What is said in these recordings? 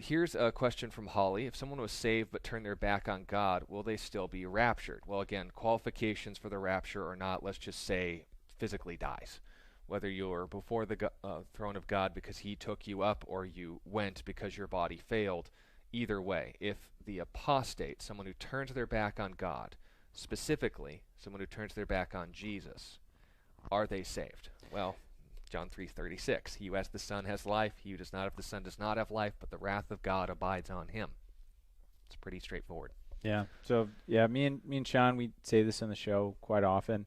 Here's a question from Holly. If someone was saved but turned their back on God, will they still be raptured? Well, again, qualifications for the rapture or not, let's just say physically dies. Whether you're before the throne of God because he took you up or you went because your body failed, either way, if the apostate, someone who turns their back on God, specifically someone who turns their back on Jesus, are they saved? Well, John 3:36. He who has the Son has life. He who does not have the Son does not have life, but the wrath of God abides on him. It's pretty straightforward. Yeah. So yeah, me and Sean, we say this on the show quite often.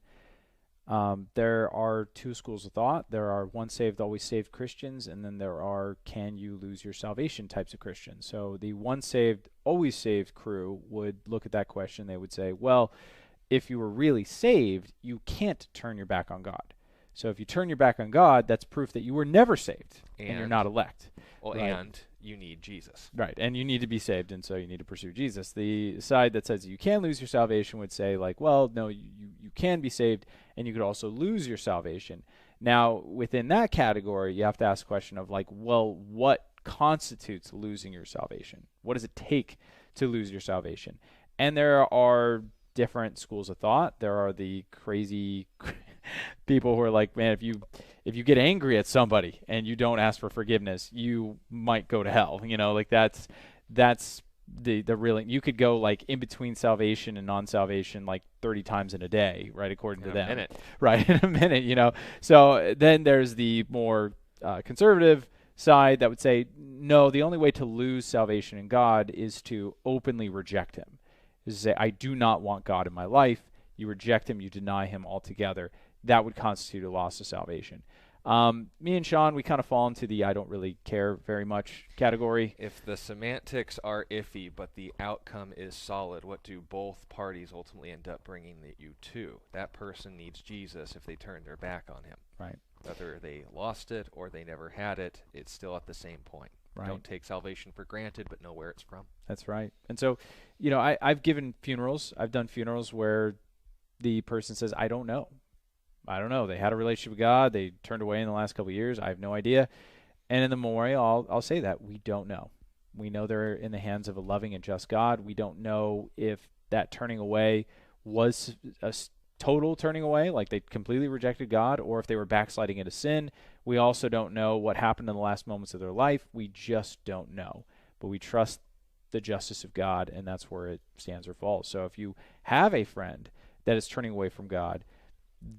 There are two schools of thought. There are once saved, always saved Christians, and then there are can you lose your salvation types of Christians. So the once saved, always saved crew would look at that question. They would say, well, if you were really saved, you can't turn your back on God. So if you turn your back on God, that's proof that you were never saved and you're not elect. Well, right? And you need Jesus. Right, and you need to be saved, and so you need to pursue Jesus. The side that says you can lose your salvation would say, like, well, no, you can be saved, and you could also lose your salvation. Now, within that category, you have to ask the question of, like, well, what constitutes losing your salvation? What does it take to lose your salvation? And there are different schools of thought. There are the crazy people who are like, man, if you get angry at somebody and you don't ask for forgiveness, you might go to hell. Like that's the real. You could go like in between salvation and non-salvation like 30 times in a day, right? According to them, in a minute. Right, in a minute. So then there's the more conservative side that would say, no, the only way to lose salvation in God is to openly reject him. Is to say, I do not want God in my life. You reject him, you deny him altogether. That would constitute a loss of salvation. Me and Sean, we kind of fall into the I don't really care very much category. If the semantics are iffy, but the outcome is solid, what do both parties ultimately end up bringing you to? That person needs Jesus if they turn their back on him. Right. Whether they lost it or they never had it, it's still at the same point. Right. Don't take salvation for granted, but know where it's from. That's right. And so, I've given funerals. I've done funerals where the person says, I don't know. They had a relationship with God. They turned away in the last couple of years. I have no idea. And in the memorial, I'll say that we don't know. We know they're in the hands of a loving and just God. We don't know if that turning away was a total turning away, like they completely rejected God, or if they were backsliding into sin. We also don't know what happened in the last moments of their life. We just don't know. But we trust the justice of God, and that's where it stands or falls. So if you have a friend that is turning away from God,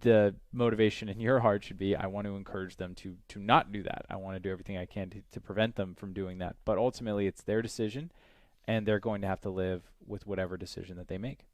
the motivation in your heart should be, I want to encourage them to not do that. I want to do everything I can to prevent them from doing that. But ultimately, it's their decision, and they're going to have to live with whatever decision that they make.